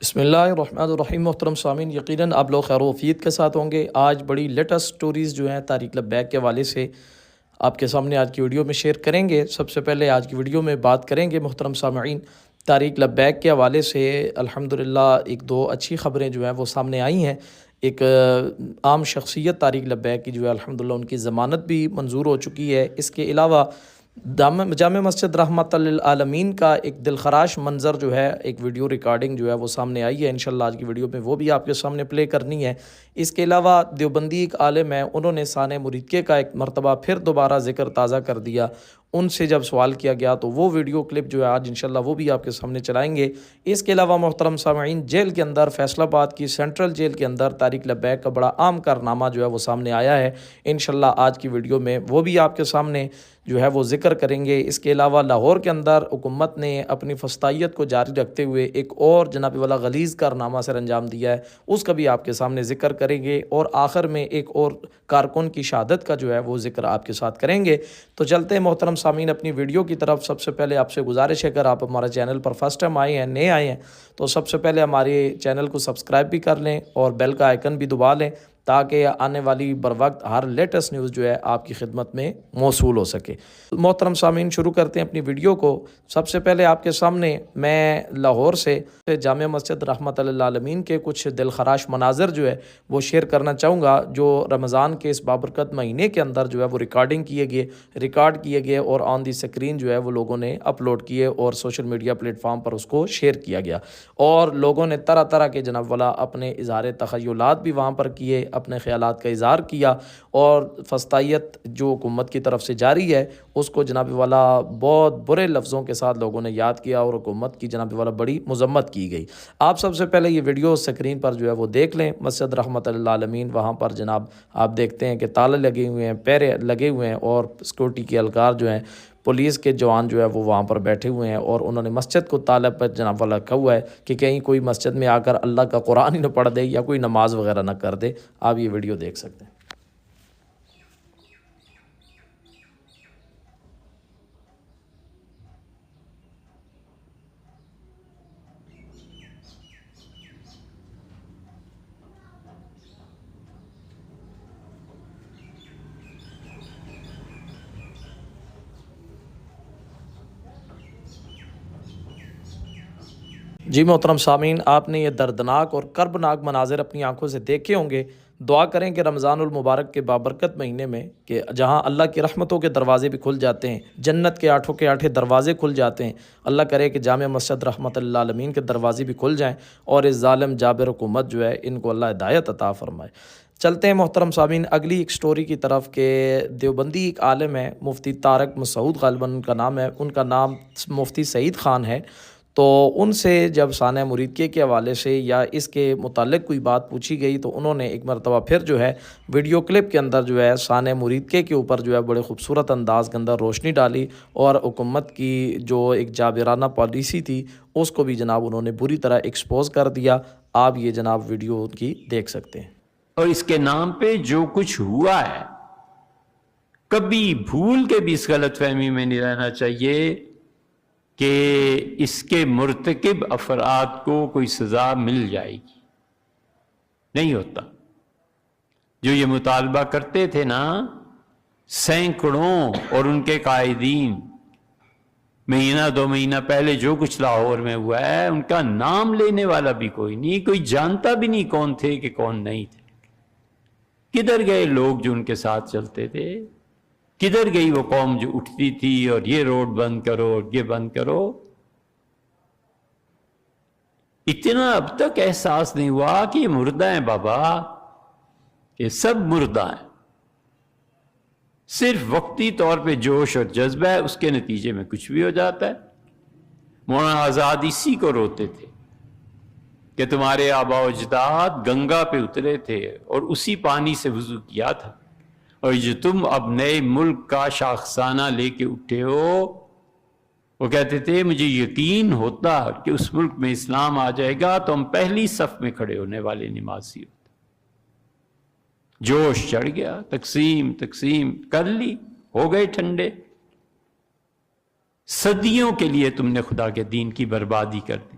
بسم اللہ الرحمن الرحیم۔ محترم سامعین، یقیناً آپ لوگ خیر و عافیت کے ساتھ ہوں گے۔ آج بڑی لیٹسٹ سٹوریز جو ہیں طارق لبیک کے حوالے سے آپ کے سامنے آج کی ویڈیو میں شیئر کریں گے۔ سب سے پہلے آج کی ویڈیو میں بات کریں گے محترم سامعین طارق لبیک کے حوالے سے۔ الحمدللہ ایک دو اچھی خبریں جو ہیں وہ سامنے آئی ہیں۔ ایک عام شخصیت طارق لبیک کی جو ہے الحمدللہ ان کی ضمانت بھی منظور ہو چکی ہے۔ اس کے علاوہ جامع مسجد رحمت للعالمین کا ایک دلخراش منظر جو ہے، ایک ویڈیو ریکارڈنگ جو ہے وہ سامنے آئی ہے۔ انشاءاللہ آج کی ویڈیو میں وہ بھی آپ کے سامنے پلے کرنی ہے۔ اس کے علاوہ دیوبندی ایک عالم ہے، انہوں نے سانح مریدکے کا ایک مرتبہ پھر دوبارہ ذکر تازہ کر دیا۔ ان سے جب سوال کیا گیا تو وہ ویڈیو کلپ جو ہے آج انشاءاللہ وہ بھی آپ کے سامنے چلائیں گے۔ اس کے علاوہ محترم سامعین، جیل کے اندر فیصل آباد کی سینٹرل جیل کے اندر طارق لبیک کا بڑا عام کارنامہ جو ہے وہ سامنے آیا ہے۔ انشاءاللہ آج کی ویڈیو میں وہ بھی آپ کے سامنے جو ہے وہ ذکر کریں گے۔ اس کے علاوہ لاہور کے اندر حکومت نے اپنی فسطائیت کو جاری رکھتے ہوئے ایک اور جناب والا غلیظ کارنامہ سر انجام دیا ہے، اس کا بھی آپ کے سامنے ذکر کریں گے، اور آخر میں ایک اور کارکن کی شہادت کا جو ہے وہ ذکر آپ کے ساتھ کریں گے۔ تو چلتے ہیں محترم سامعین اپنی ویڈیو کی طرف۔ سب سے پہلے آپ سے گزارش ہے، اگر آپ ہمارے چینل پر فرسٹ ٹائم آئے ہیں، نئے آئے ہیں، تو سب سے پہلے ہمارے چینل کو سبسکرائب بھی کر لیں اور بیل کا آئیکن بھی دبا لیں، تاکہ آنے والی بر وقت ہر لیٹسٹ نیوز جو ہے آپ کی خدمت میں موصول ہو سکے۔ محترم سامعین، شروع کرتے ہیں اپنی ویڈیو کو۔ سب سے پہلے آپ کے سامنے میں لاہور سے جامع مسجد رحمت للعالمین کے کچھ دلخراش مناظر جو ہے وہ شیئر کرنا چاہوں گا، جو رمضان کے اس بابرکت مہینے کے اندر جو ہے وہ ریکارڈ کیے گئے اور آن دی سکرین جو ہے وہ لوگوں نے اپلوڈ کیے اور سوشل میڈیا پلیٹ فارم پر اس کو شیئر کیا گیا، اور لوگوں نے طرح طرح کے جناب والا اپنے اظہار تخیلات بھی وہاں پر کیے، اپنے خیالات کا اظہار کیا، اور فسطائیت جو حکومت کی طرف سے جاری ہے اس کو جناب والا بہت برے لفظوں کے ساتھ لوگوں نے یاد کیا، اور حکومت کی جناب والا بڑی مذمت کی گئی۔ آپ سب سے پہلے یہ ویڈیو سکرین پر جو ہے وہ دیکھ لیں۔ مسجد رحمت للعالمین، وہاں پر جناب آپ دیکھتے ہیں کہ تالے لگے ہوئے ہیں، پیرے لگے ہوئے ہیں، اور سیکورٹی کے اہلکار جو ہیں، پولیس کے جوان جو ہے وہ وہاں پر بیٹھے ہوئے ہیں، اور انہوں نے مسجد کو تالے پر جناب والا رکھا ہوا ہے کہ کہیں کوئی مسجد میں آ کر اللہ کا قرآن ہی نہ پڑھ دے یا کوئی نماز وغیرہ نہ کر دے۔ آپ یہ ویڈیو دیکھ سکتے ہیں۔ جی محترم سامعین، آپ نے یہ دردناک اور کربناک مناظر اپنی آنکھوں سے دیکھے ہوں گے۔ دعا کریں کہ رمضان المبارک کے بابرکت مہینے میں، کہ جہاں اللہ کی رحمتوں کے دروازے بھی کھل جاتے ہیں، جنت کے آٹھوں کے آٹھیں دروازے کھل جاتے ہیں، اللہ کرے کہ جامع مسجد رحمت للعالمین کے دروازے بھی کھل جائیں، اور اس ظالم جابر حکومت جو ہے ان کو اللہ ہدایت عطا فرمائے۔ چلتے ہیں محترم سامعین اگلی ایک سٹوری کی طرف، کہ دیوبندی ایک عالم ہے، مفتی طارق مسعود غالباً ان کا نام ہے، ان کا نام مفتی سعید خان ہے۔ تو ان سے جب سانح مریدکے کے حوالے سے یا اس کے متعلق کوئی بات پوچھی گئی، تو انہوں نے ایک مرتبہ پھر جو ہے ویڈیو کلپ کے اندر جو ہے سانح مریدکے کے اوپر جو ہے بڑے خوبصورت انداز کے اندر روشنی ڈالی، اور حکومت کی جو ایک جابرانہ پالیسی تھی اس کو بھی جناب انہوں نے بری طرح ایکسپوز کر دیا۔ آپ یہ جناب ویڈیو ان کی دیکھ سکتے ہیں۔ اور اس کے نام پہ جو کچھ ہوا ہے، کبھی بھول کے بھی اس غلط فہمی میں نہیں رہنا چاہیے کہ اس کے مرتکب افراد کو کوئی سزا مل جائے گی۔ نہیں ہوتا۔ جو یہ مطالبہ کرتے تھے نا، سینکڑوں اور ان کے قائدین، مہینہ دو مہینہ پہلے جو کچھ لاہور میں ہوا ہے، ان کا نام لینے والا بھی کوئی نہیں، کوئی جانتا بھی نہیں کون تھے کہ کون نہیں تھے۔ کدھر گئے لوگ جو ان کے ساتھ چلتے تھے؟ کدھر گئی وہ قوم جو اٹھتی تھی اور یہ روڈ بند کرو اور یہ بند کرو؟ اتنا اب تک احساس نہیں ہوا کہ یہ مردہ ہیں بابا، یہ سب مردہ ہیں، صرف وقتی طور پہ جوش اور جذبہ ہے، اس کے نتیجے میں کچھ بھی ہو جاتا ہے۔ مولانا آزاد اسی کو روتے تھے کہ تمہارے آبا و اجداد گنگا پہ اترے تھے اور اسی پانی سے وضو کیا تھا، اور جو تم اب نئے ملک کا شاخسانہ لے کے اٹھے ہو، وہ کہتے تھے مجھے یقین ہوتا کہ اس ملک میں اسلام آ جائے گا تو ہم پہلی صف میں کھڑے ہونے والے نمازی ہوتے۔ جوش چڑھ گیا، تقسیم کر لی، ہو گئے ٹھنڈے۔ صدیوں کے لیے تم نے خدا کے دین کی بربادی کر دی۔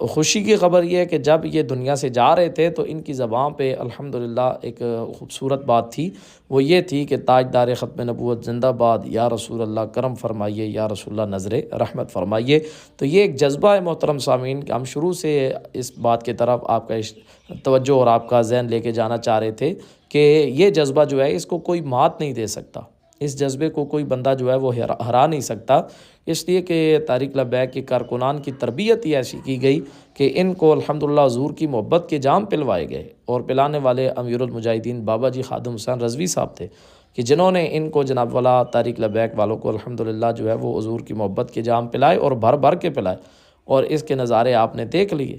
خوشی کی خبر یہ ہے کہ جب یہ دنیا سے جا رہے تھے تو ان کی زبان پہ الحمدللہ ایک خوبصورت بات تھی، وہ یہ تھی کہ تاجدار ختم نبوت زندہ باد، یا رسول اللہ کرم فرمائیے، یا رسول اللہ نظر رحمت فرمائیے۔ تو یہ ایک جذبہ ہے محترم سامعین کہ ہم شروع سے اس بات کی طرف آپ کا توجہ اور آپ کا ذہن لے کے جانا چاہ رہے تھے کہ یہ جذبہ جو ہے اس کو کوئی مات نہیں دے سکتا، اس جذبے کو کوئی بندہ جو ہے وہ ہرا نہیں سکتا، اس لیے کہ تحریک لبیک کے کارکنان کی تربیت ہی ایسی کی گئی کہ ان کو الحمدللہ حضور کی محبت کے جام پلوائے گئے، اور پلانے والے امیر المجاہدین بابا جی خادم حسین رضوی صاحب تھے کہ جنہوں نے ان کو جناب والا تحریک لبیک والوں کو الحمدللہ جو ہے وہ حضور کی محبت کے جام پلائے اور بھر بھر کے پلائے، اور اس کے نظارے آپ نے دیکھ لیے۔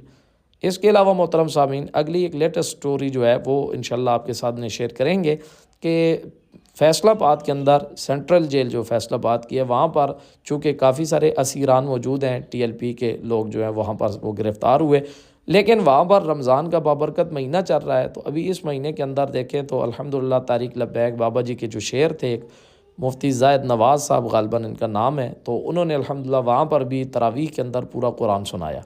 اس کے علاوہ محترم سامعین اگلی ایک لیٹسٹ سٹوری جو ہے وہ انشاءاللہ آپ کے ساتھ شیئر کریں گے کہ فیصل آباد کے اندر سینٹرل جیل جو فیصل آباد کی ہے، وہاں پر چونکہ کافی سارے اسیران موجود ہیں، ٹی ایل پی کے لوگ جو ہیں وہاں پر وہ گرفتار ہوئے، لیکن وہاں پر رمضان کا بابرکت مہینہ چل رہا ہے، تو ابھی اس مہینے کے اندر دیکھیں تو الحمدللہ تحریک لبیک بابا جی کے جو شعر تھے، ایک مفتی زاہد نواز صاحب غالباً ان کا نام ہے، تو انہوں نے الحمدللہ وہاں پر بھی تراویح کے اندر پورا قرآن سنایا۔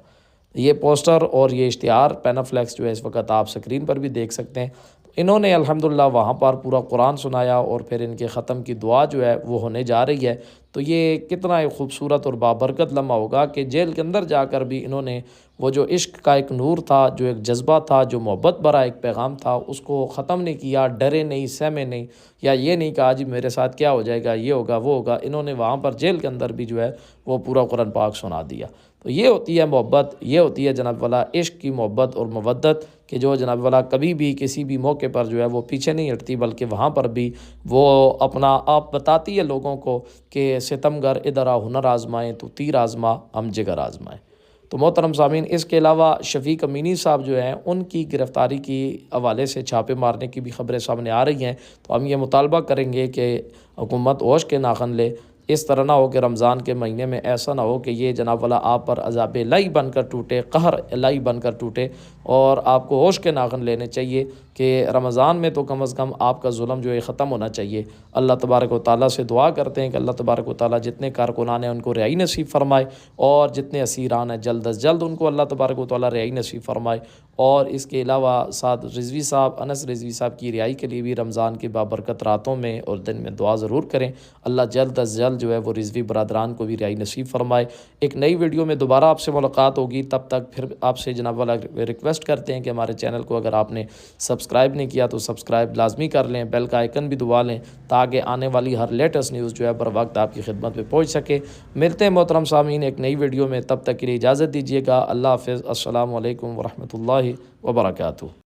یہ پوسٹر اور یہ اشتہار پینافلیکس جو ہے اس وقت آپ سکرین پر بھی دیکھ سکتے ہیں، انہوں نے الحمدللہ وہاں پر پورا قرآن سنایا، اور پھر ان کے ختم کی دعا جو ہے وہ ہونے جا رہی ہے۔ تو یہ کتنا ایک خوبصورت اور بابرکت لمحہ ہوگا کہ جیل کے اندر جا کر بھی انہوں نے وہ جو عشق کا ایک نور تھا، جو ایک جذبہ تھا، جو محبت بھرا ایک پیغام تھا، اس کو ختم نہیں کیا، ڈرے نہیں، سہمے نہیں، یا یہ نہیں کہا جی میرے ساتھ کیا ہو جائے گا، یہ ہوگا وہ ہوگا، انہوں نے وہاں پر جیل کے اندر بھی جو ہے وہ پورا قرآن پاک سنا دیا۔ تو یہ ہوتی ہے محبت، یہ ہوتی ہے جناب والا عشق کی محبت اور مودت کہ جو جناب والا کبھی بھی کسی بھی موقع پر جو ہے وہ پیچھے نہیں ہٹتی، بلکہ وہاں پر بھی وہ اپنا آپ بتاتی ہے لوگوں کو کہ ستمگر ادھر آ ہنر آزمائیں تو تیر آزما ہم جگر آزمائیں۔ تو محترم سامعین اس کے علاوہ شفیق امینی صاحب جو ہیں ان کی گرفتاری کی حوالے سے چھاپے مارنے کی بھی خبریں سامنے آ رہی ہیں، تو ہم یہ مطالبہ کریں گے کہ حکومت ہوش کے ناخن لے، اس طرح نہ ہو کہ رمضان کے مہینے میں ایسا نہ ہو کہ یہ جناب والا آپ پر عذاب الہی بن کر ٹوٹے، قہر الہی بن کر ٹوٹے، اور آپ کو ہوش کے ناخن لینے چاہیے کہ رمضان میں تو کم از کم آپ کا ظلم جو ہے ختم ہونا چاہیے۔ اللہ تبارک و تعالیٰ سے دعا کرتے ہیں کہ اللہ تبارک و تعالیٰ جتنے کارکنان ہیں ان کو رہائی نصیب فرمائے، اور جتنے اسیران ہیں جلد از جلد ان کو اللہ تبارک و تعالیٰ رہائی نصیب فرمائے، اور اس کے علاوہ ساتھ رضوی صاحب، انس رضوی صاحب کی رہائی کے لیے بھی رمضان کی بابرکت راتوں میں اور دن میں دعا ضرور کریں۔ اللہ جلد از جلد جو ہے وہ رضوی برادران کو بھی رہائی نصیب فرمائے۔ ایک نئی ویڈیو میں دوبارہ آپ سے ملاقات ہوگی، تب تک پھر آپ سے جناب والا ریکویسٹ کرتے ہیں کہ ہمارے چینل کو اگر آپ نے سبسکرائب نہیں کیا تو سبسکرائب لازمی کر لیں، بیل کا آئیکن بھی دبا لیں تاکہ آنے والی ہر لیٹسٹ نیوز جو ہے بر وقت آپ کی خدمت پہ پہنچ سکے۔ ملتے ہیں محترم سامعین ایک نئی ویڈیو میں، تب تک کے لیے اجازت دیجیے گا۔ اللہ حافظ، السلام علیکم ورحمۃ اللہ وبرکاتہ۔